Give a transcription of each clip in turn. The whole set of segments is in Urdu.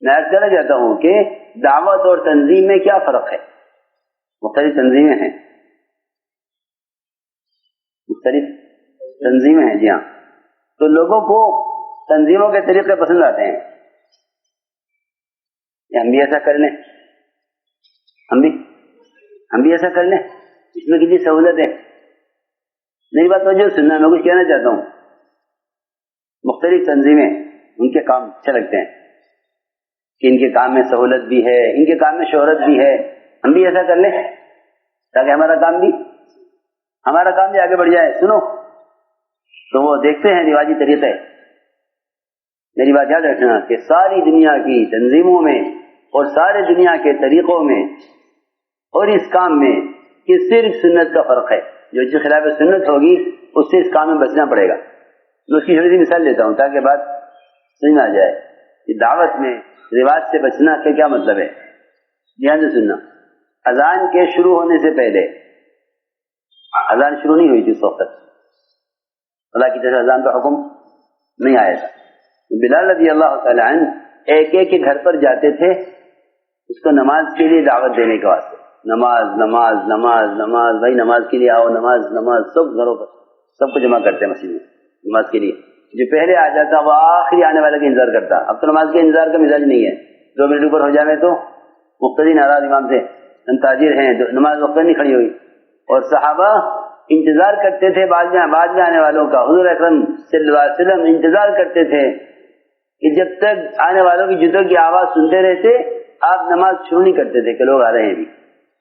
میں عرض کرنا چاہتا ہوں کہ دعوت اور تنظیم میں کیا فرق ہے؟ مختلف تنظیمیں ہیں، مختلف تنظیمیں ہیں، جی ہاں. تو لوگوں کو تنظیموں کے طریقے پسند آتے ہیں کہ ہم بھی ایسا کر لیں، ہم بھی ایسا کر لیں، اس میں کتنی سہولت ہے. میری بات توجہ سننا، میں کچھ کہنا چاہتا ہوں. مختلف تنظیمیں ان کے کام اچھے لگتے ہیں کہ ان کے کام میں سہولت بھی ہے، ان کے کام میں شہرت بھی ہے، ہم بھی ایسا کر لیں تاکہ ہمارا کام بھی آگے بڑھ جائے. سنو، تو وہ دیکھتے ہیں رواجی طریقے. میری بات یاد رکھنا کہ ساری دنیا کی تنظیموں میں اور سارے دنیا کے طریقوں میں اور اس کام میں کہ صرف سنت کا فرق ہے. جو چیز خلاف سنت ہوگی اس سے اس کام میں بچنا پڑے گا. میں اس کی چھوٹی سی مثال دیتا ہوں تاکہ بات سمجھ میں آ جائے کہ دعوت میں رواج سے بچنا کا کیا مطلب ہے. دھیان سے سننا. اذان کے شروع ہونے سے پہلے، اذان شروع نہیں ہوئی تھی اس وقت، اللہ کی طرف اذان کا حکم نہیں آیا تھا. بلال رضی اللہ تعالی عنہ ایک کے گھر پر جاتے تھے اس کو نماز کے لیے دعوت دینے کے واسطے. نماز نماز نماز نماز، بھائی نماز کے لیے آؤ، نماز نماز. سب گھروں پر سب کو جمع کرتے ہیں مسجد میں نماز کے لیے. جو پہلے آ جاتا وہ آخری آنے والے کا انتظار کرتا. اب تو نماز کے انتظار کا مزاج نہیں ہے. 2 منٹ اوپر ہو جائے تو مقتدی ناراض امام سے، ہم تاجر ہیں، نماز وقت نہیں کھڑی ہوئی. اور صحابہ انتظار کرتے تھے بعد میں آنے والوں کا. حضور اکرم صلی اللہ علیہ وسلم انتظار کرتے تھے کہ جب تک آنے والوں کی جوتوں کی آواز سنتے رہتے آپ نماز شروع نہیں کرتے تھے کہ لوگ آ رہے ہیں. بھی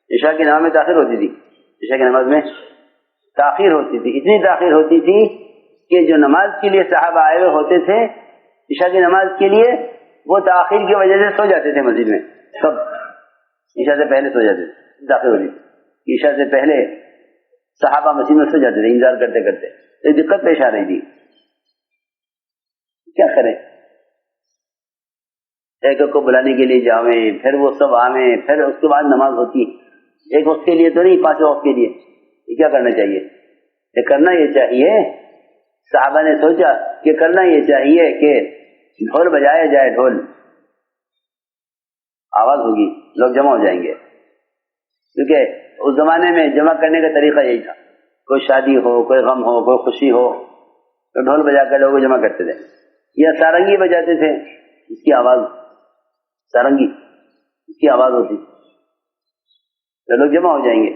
عشاء کی نماز میں تاخیر ہوتی تھی، عشاء کی نماز میں تاخیر ہوتی تھی. اتنی تاخیر ہوتی تھی کہ جو نماز کے لیے صحابہ آئے ہوئے ہوتے تھے عشاء کی نماز کے لیے، وہ تاخیر کی وجہ سے سو جاتے تھے مسجد میں. سب عشاء سے پہلے سو جاتے تھے. تاخیر ہوتی تھی، عشاء سے پہلے صحابہ مسجد میں سو جاتے تھے انتظار کرتے کرتے. ایک دقت پیش آ رہی تھی، کیا کریں؟ ایک کو بلانے کے لیے جاویں، پھر وہ سب آویں، پھر اس کے بعد نماز ہوتی. ایک وقت کے لیے تو نہیں، 5 وقت کے لیے. یہ کیا کرنا چاہیے؟ یہ کرنا یہ چاہیے، صحابہ نے سوچا کہ کرنا یہ چاہیے کہ ڈھول بجایا جائے. ڈھول آواز ہوگی، لوگ جمع ہو جائیں گے. کیونکہ اس زمانے میں جمع کرنے کا طریقہ یہی تھا. کوئی شادی ہو، کوئی غم ہو، کوئی خوشی ہو تو ڈھول بجا کر لوگ جمع کرتے تھے. یا سارنگی بجاتے تھے، اس کی آواز، سارنگی اس کی آواز ہوتی تو لوگ جمع ہو جائیں گے.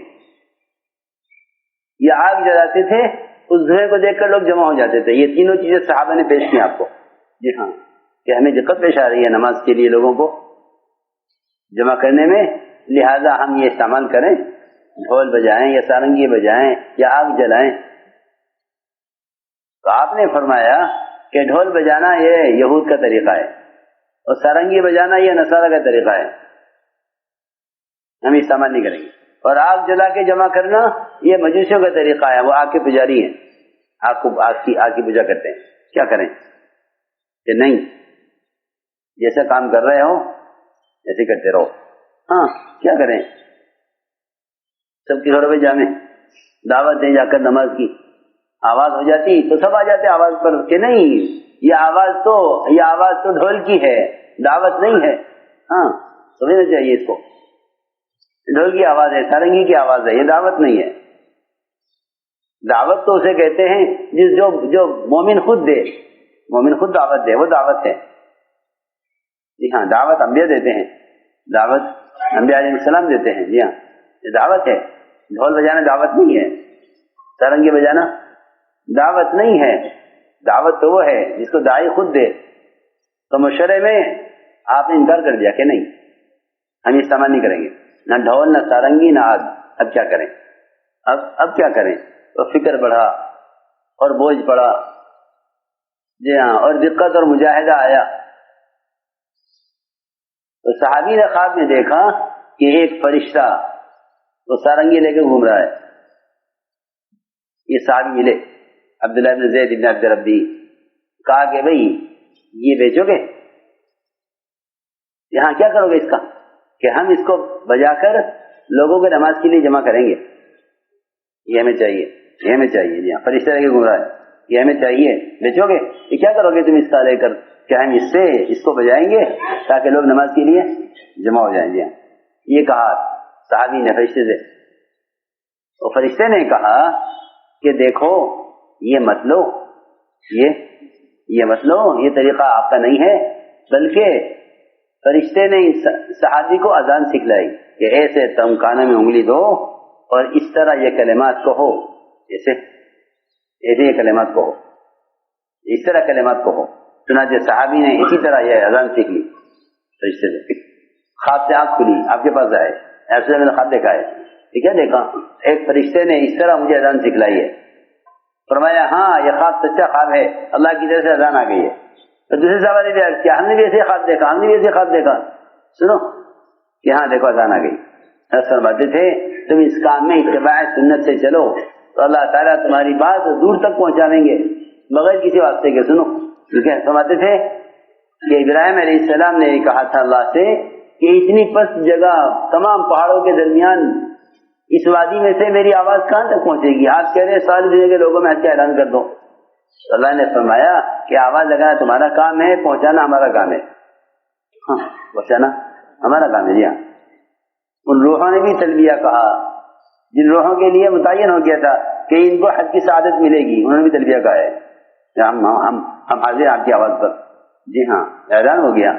یا آگ جلاتے تھے، اس دھوئیں کو دیکھ کر لوگ جمع ہو جاتے تھے. یہ تینوں چیزیں صحابہ نے پیش کی آپ کو. جی ہاں، کہ ہمیں دقت پیش آ رہی ہے نماز کے لیے لوگوں کو جمع کرنے میں، لہذا ہم یہ استعمال کریں، ڈھول بجائیں یا سارنگی بجائیں یا آگ جلائیں. تو آپ نے فرمایا کہ ڈھول بجانا یہ یہود کا طریقہ ہے اور سارنگی بجانا یہ نصارہ کا طریقہ ہے، ہم استعمال نہیں کریں گے. اور آگ جلا کے جمع کرنا یہ مجوسیوں کا طریقہ ہے، وہ آگ کے پجاری ہیں، آگ کی پوجا کرتے ہیں. کیا کریں کہ نہیں، جیسا کام کر رہے ہو ایسے کرتے رہو. ہاں کیا کریں، سب کے گھروں پہ جامع دعوت دیں جا کر نماز کی. آواز ہو جاتی تو سب آ جاتے آواز پر کہ نہیں یہ آواز تو ڈھول کی ہے، دعوت نہیں ہے. ہاں سمجھنا چاہیے اس کو. ڈھول کی آواز ہے، سارنگی کی آواز ہے، یہ دعوت نہیں ہے. دعوت تو اسے کہتے ہیں جو مومن خود دے، مومن خود دعوت دے، وہ دعوت ہے. جی ہاں، دعوت انبیاء دیتے ہیں، دعوت انبیاء علیہ السلام دیتے ہیں. جی ہاں، یہ دعوت ہے. ڈھول بجانا دعوت نہیں ہے، سارنگی بجانا دعوت نہیں ہے. دعوت تو وہ ہے جس کو داعی خود دے. تو مشورے میں آپ نے انکار کر دیا کہ نہیں ہم استعمال نہیں کریں گے، نہ ڈھول نہ سارنگی نہ آگ. اب کیا کریں؟ اب کیا کریں؟ تو فکر بڑھا اور بوجھ پڑا. جی ہاں، اور دقت اور مجاہدہ آیا. تو صحابی نے خواب میں دیکھا کہ ایک فرشتہ وہ سارنگی لے کے گھوم رہا ہے. یہ صحابی ملے عبداللہ بن زید بن عبد ربی، کہا کہ بھئی یہ بیچو گے؟ یہاں کیا کرو گے اس کا؟ کہ ہم اس کو بجا کر لوگوں کو نماز کے لیے جمع کریں گے، یہ ہمیں چاہیے، یہ ہمیں چاہیے. جی ہاں، فرشتہ لے کے گھوم رہا ہے، یہ ہمیں چاہیے، بیچو گے؟ یہ کیا کرو گے تم اس کا لے کر کہ ہم اس کو بجائیں گے تاکہ لوگ نماز کے لیے جمع ہو جائیں گے. یہ کہا صحابی نے فرشتے سے. اور فرشتے نے کہا کہ دیکھو یہ مت لو، یہ مت لو، یہ طریقہ آپ کا نہیں ہے، بلکہ فرشتے نے صحابی کو اذان سکھلائی کہ ایسے تم کانوں میں انگلی دو اور اس طرح یہ کلمات کہو، ایسے یہ کلمات کہو، اس طرح کلمات کہو. چنانچہ صحابی نے اسی طرح یہ اذان سیکھ لی فرشتے سے. خواب سے آنکھ کھلی، آپ کے پاس آئے، ایسے میں نے خواب دیکھا ہے. ٹھیک ہے، دیکھا ایک فرشتے نے اس طرح مجھے اذان سکھلائی ہے. فرمایا ہاں یہ خواب سچا خواب ہے، اللہ کی طرف سے اذان آ گئی ہے. تو دوسرے صحابہ نے بھی عرض کیا ہم نے بھی ایسے خواب دیکھا، ہم نے بھی ایسے خواب دیکھا. سنو کہ ہاں دیکھو اذان آ گئی. فرماتے تھے تم اس کام میں اتباع سنت سے چلو تو اللہ تعالیٰ تمہاری بات دور تک پہنچائیں گے بغیر کسی واسطے کے. سنو فرماتے تھے کہ ابراہیم علیہ السلام نے کہا تھا اللہ سے کہ اتنی پست جگہ تمام پہاڑوں کے درمیان اس وادی میں سے میری آواز کہاں تک پہنچے گی؟ آپ کہہ رہے ہیں ساری دنیا کے لوگوں میں حج کا اعلان کر دو. اللہ نے فرمایا کہ آواز لگانا تمہارا کام ہے، پہنچانا ہمارا کام ہے. ہاں پہنچانا ہمارا کام ہے. جی ہاں. ان روحوں نے بھی تلبیہ کہا جن روحوں کے لیے متعین ہو گیا تھا کہ ان کو حج کی سعادت ملے گی، انہوں نے بھی تلبیہ کہا ہے کہ ہم حاضر آپ کی آواز پر. جی ہاں اعلان ہو گیا.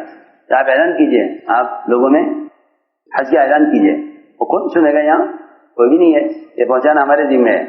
تو آپ اعلان کیجئے، آپ لوگوں میں حج کا اعلان کیجئے. وہ کون سنے گا؟ یہاں کوئی بھی نہیں ہے. یہ پہنچانا ہمارے ذمہ ہے.